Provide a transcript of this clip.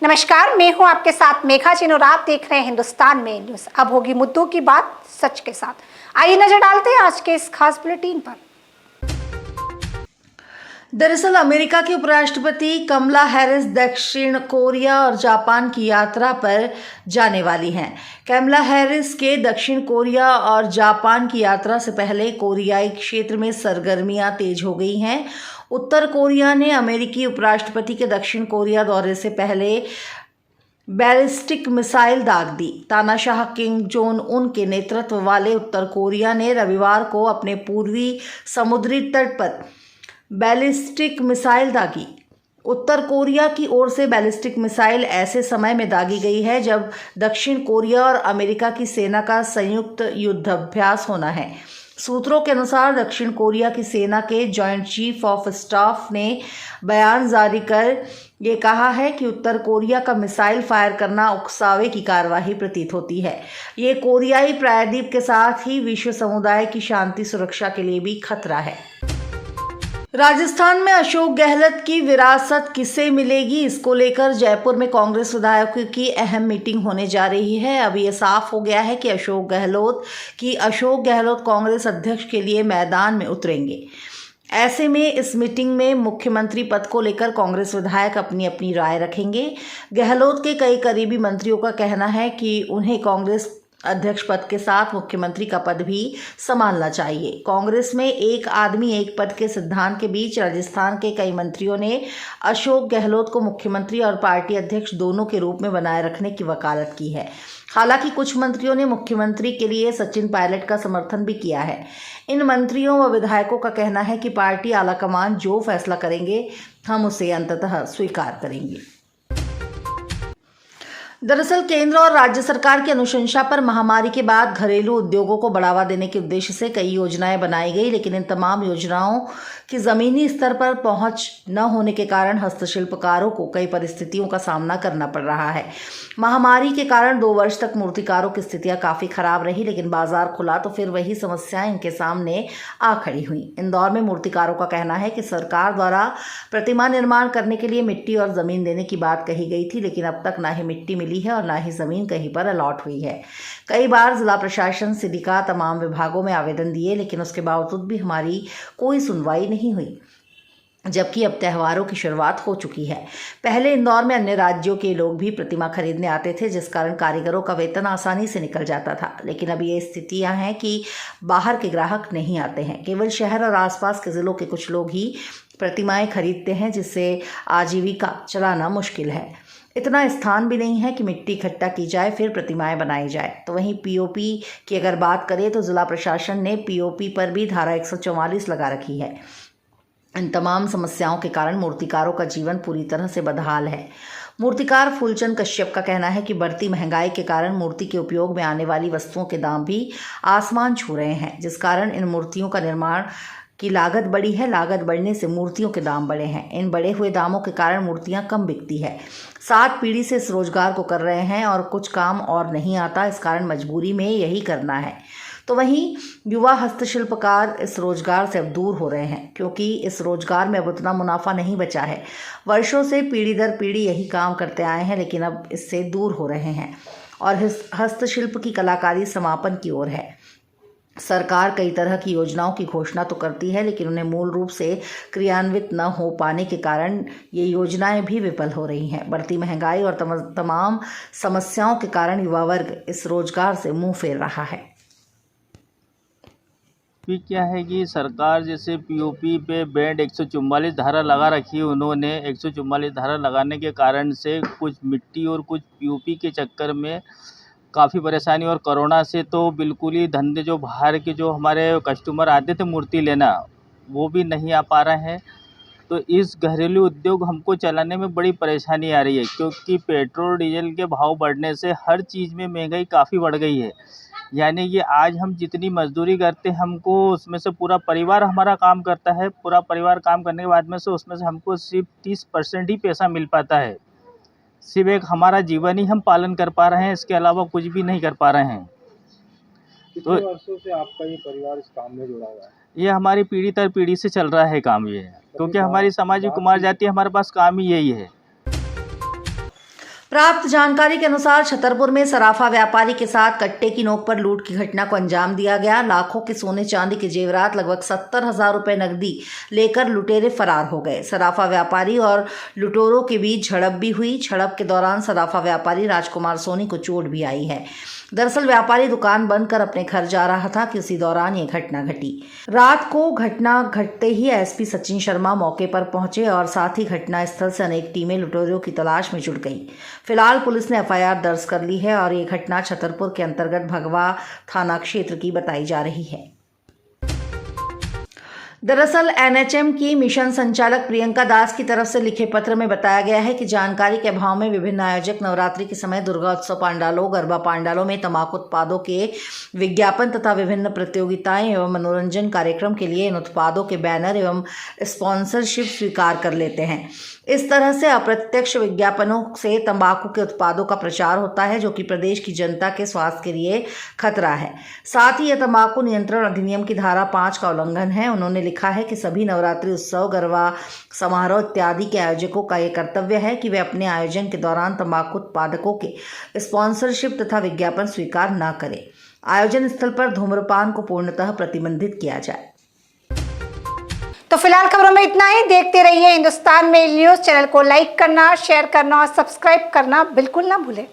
नमस्कार, मैं हूं आपके साथ मेघा जिन और आप देख रहे हैं हिंदुस्तान में न्यूज। अब होगी मुद्दों की बात सच के साथ। आइए नजर डालते हैं आज के इस खास बुलेटिन पर। दरअसल अमेरिका की उपराष्ट्रपति कमला हैरिस दक्षिण कोरिया और जापान की यात्रा पर जाने वाली हैं। कमला हैरिस के दक्षिण कोरिया और जापान की यात्रा से पहले कोरियाई क्षेत्र में सरगर्मियां तेज हो गई हैं। उत्तर कोरिया ने अमेरिकी उपराष्ट्रपति के दक्षिण कोरिया दौरे से पहले बैलिस्टिक मिसाइल दाग दी। तानाशाह किम जोंग उन के नेतृत्व वाले उत्तर कोरिया ने रविवार को अपने पूर्वी समुद्री तट पर बैलिस्टिक मिसाइल दागी। उत्तर कोरिया की ओर से बैलिस्टिक मिसाइल ऐसे समय में दागी गई है जब दक्षिण कोरिया और अमेरिका की सेना का संयुक्त युद्धाभ्यास होना है। सूत्रों के अनुसार दक्षिण कोरिया की सेना के जॉइंट चीफ ऑफ स्टाफ ने बयान जारी कर ये कहा है कि उत्तर कोरिया का मिसाइल फायर करना उकसावे की कार्रवाई प्रतीत होती है। ये कोरियाई प्रायद्वीप के साथ ही विश्व समुदाय की शांति सुरक्षा के लिए भी खतरा है। राजस्थान में अशोक गहलोत की विरासत किसे मिलेगी, इसको लेकर जयपुर में कांग्रेस विधायकों की अहम मीटिंग होने जा रही है। अब ये साफ हो गया है कि अशोक गहलोत कांग्रेस अध्यक्ष के लिए मैदान में उतरेंगे। ऐसे में इस मीटिंग में मुख्यमंत्री पद को लेकर कांग्रेस विधायक अपनी अपनी राय रखेंगे। गहलोत के कई करीबी मंत्रियों का कहना है कि उन्हें कांग्रेस अध्यक्ष पद के साथ मुख्यमंत्री का पद भी संभालना चाहिए। कांग्रेस में एक आदमी एक पद के सिद्धांत के बीच राजस्थान के कई मंत्रियों ने अशोक गहलोत को मुख्यमंत्री और पार्टी अध्यक्ष दोनों के रूप में बनाए रखने की वकालत की है। हालांकि कुछ मंत्रियों ने मुख्यमंत्री के लिए सचिन पायलट का समर्थन भी किया है। इन मंत्रियों व विधायकों का कहना है कि पार्टी आलाकमान जो फैसला करेंगे हम उसे अंततः स्वीकार करेंगे। दरअसल केंद्र और राज्य सरकार की अनुशंसा पर महामारी के बाद घरेलू उद्योगों को बढ़ावा देने के उद्देश्य से कई योजनाएं बनाई गई, लेकिन इन तमाम योजनाओं की जमीनी स्तर पर पहुंच न होने के कारण हस्तशिल्पकारों को कई परिस्थितियों का सामना करना पड़ रहा है। महामारी के कारण 2 वर्ष तक मूर्तिकारों की स्थितियां काफी खराब रही, लेकिन बाजार खुला तो फिर वही समस्याएं इनके सामने आ खड़ी हुई। इंदौर में मूर्तिकारों का कहना है कि सरकार द्वारा प्रतिमा निर्माण करने के लिए मिट्टी और जमीन देने की बात कही गई थी, लेकिन अब तक ना ही मिट्टी मिली है और ना ही जमीन कहीं पर अलॉट हुई है। कई बार जिला प्रशासन सिडिका तमाम विभागों में आवेदन दिए, लेकिन उसके बावजूद भी हमारी कोई सुनवाई नहीं हुई, जबकि अब त्योहारों की शुरुआत हो चुकी है। पहले इंदौर में अन्य राज्यों के लोग भी प्रतिमा खरीदने आते थे, जिस कारण कारीगरों का वेतन आसानी से निकल जाता था, लेकिन अब ये स्थितियां हैं कि बाहर के ग्राहक नहीं आते हैं। केवल शहर और आसपास के जिलों के कुछ लोग ही प्रतिमाएं खरीदते हैं, जिससे आजीविका चलाना मुश्किल है। इतना स्थान भी नहीं है कि मिट्टी इकट्ठा की जाए फिर प्रतिमाएं बनाई जाए। तो वहीं पीओपी की अगर बात करें तो जिला प्रशासन ने पीओपी पर भी धारा 144 लगा रखी है। इन तमाम समस्याओं के कारण मूर्तिकारों का जीवन पूरी तरह से बदहाल है। मूर्तिकार फूलचंद कश्यप का कहना है कि बढ़ती महंगाई के कारण मूर्ति के उपयोग में आने वाली वस्तुओं के दाम भी आसमान छू रहे हैं, जिस कारण इन मूर्तियों का निर्माण की लागत बढ़ी है। लागत बढ़ने से मूर्तियों के दाम बढ़े हैं। इन बढ़े हुए दामों के कारण मूर्तियां कम बिकती है। 7 पीढ़ी से इस रोजगार को कर रहे हैं और कुछ काम और नहीं आता, इस कारण मजबूरी में यही करना है। तो वहीं युवा हस्तशिल्पकार इस रोजगार से अब दूर हो रहे हैं, क्योंकि इस रोजगार में अब उतना मुनाफा नहीं बचा है। वर्षों से पीढ़ी दर पीढ़ी यही काम करते आए हैं, लेकिन अब इससे दूर हो रहे हैं और हस्तशिल्प की कलाकारी समापन की ओर है। सरकार कई तरह की योजनाओं की घोषणा तो करती है, लेकिन उन्हें मूल रूप से क्रियान्वित न हो पाने के कारण ये योजनाएं भी विफल हो रही हैं। बढ़ती महंगाई और तमाम समस्याओं के कारण युवा वर्ग इस रोजगार से मुंह फेर रहा है। क्या है कि सरकार जैसे पीओपी पे बैंड 144 धारा लगा रखी है। उन्होंने 144 धारा लगाने के कारण से कुछ मिट्टी और कुछ पीओपी के चक्कर में काफ़ी परेशानी, और कोरोना से तो बिल्कुल ही धंधे जो बाहर के जो हमारे कस्टमर आते थे मूर्ति लेना, वो भी नहीं आ पा रहे हैं। तो इस घरेलू उद्योग हमको चलाने में बड़ी परेशानी आ रही है, क्योंकि पेट्रोल डीजल के भाव बढ़ने से हर चीज़ में महंगाई काफ़ी बढ़ गई है। यानी कि आज हम जितनी मजदूरी करते हैं, हमको उसमें से पूरा परिवार हमारा काम करता है। पूरा परिवार काम करने के बाद में से उसमें से हमको सिर्फ 30% ही पैसा मिल पाता है। सिर्फ एक हमारा जीवन ही हम पालन कर पा रहे हैं, इसके अलावा कुछ भी नहीं कर पा रहे हैं। कितने वर्षों से आपका ये परिवार इस काम में जुड़ा हुआ है? ये हमारी पीढ़ी दर पीढ़ी से चल रहा है काम ये, क्योंकि हमारी समाज कुमार जाति हमारे पास काम ही यही है। प्राप्त जानकारी के अनुसार छतरपुर में सराफा व्यापारी के साथ कट्टे की नोक पर लूट की घटना को अंजाम दिया गया। लाखों के सोने चांदी के जेवरात, लगभग 70,000 रुपए नकदी लेकर लुटेरे फरार हो गए। सराफा व्यापारी और लुटेरों के बीच झड़प भी हुई। झड़प के दौरान सराफा व्यापारी राजकुमार सोनी को चोट भी आई है। दरअसल व्यापारी दुकान बंद कर अपने घर जा रहा था कि उसी दौरान ये घटना घटी। रात को घटना घटते ही एसपी सचिन शर्मा मौके पर पहुंचे और साथ ही घटना स्थल से अनेक टीमें लुटेरों की तलाश में जुट गई। फिलहाल पुलिस ने एफआईआर दर्ज कर ली है और ये घटना छतरपुर के अंतर्गत भगवा थाना क्षेत्र की बताई जा रही है। दरअसल एनएचएम की मिशन संचालक प्रियंका दास की तरफ से लिखे पत्र में बताया गया है कि जानकारी के अभाव में विभिन्न आयोजक नवरात्रि के समय दुर्गा उत्सव पांडालों, गरबा पांडालों में तंबाकू उत्पादों के विज्ञापन तथा विभिन्न प्रतियोगिताएं एवं मनोरंजन कार्यक्रम के लिए इन उत्पादों के बैनर एवं स्पॉन्सरशिप स्वीकार कर लेते हैं। इस तरह से अप्रत्यक्ष विज्ञापनों से तंबाकू के उत्पादों का प्रचार होता है, जो कि प्रदेश की जनता के स्वास्थ्य के लिए खतरा है। साथ ही यह तंबाकू नियंत्रण अधिनियम की धारा 5 का उल्लंघन है। उन्होंने लिखा है कि सभी नवरात्रि उत्सव, गरबा समारोह इत्यादि के आयोजकों का यह कर्तव्य है कि वे अपने आयोजन के दौरान तंबाकू उत्पादकों के स्पॉन्सरशिप तथा विज्ञापन स्वीकार न करें। आयोजन स्थल पर धूम्रपान को पूर्णतः प्रतिबंधित किया जाए। तो फिलहाल खबरों में इतना ही। देखते रहिए हिंदुस्तान मेल न्यूज। चैनल को लाइक करना, शेयर करना और सब्सक्राइब करना बिल्कुल ना भूलें।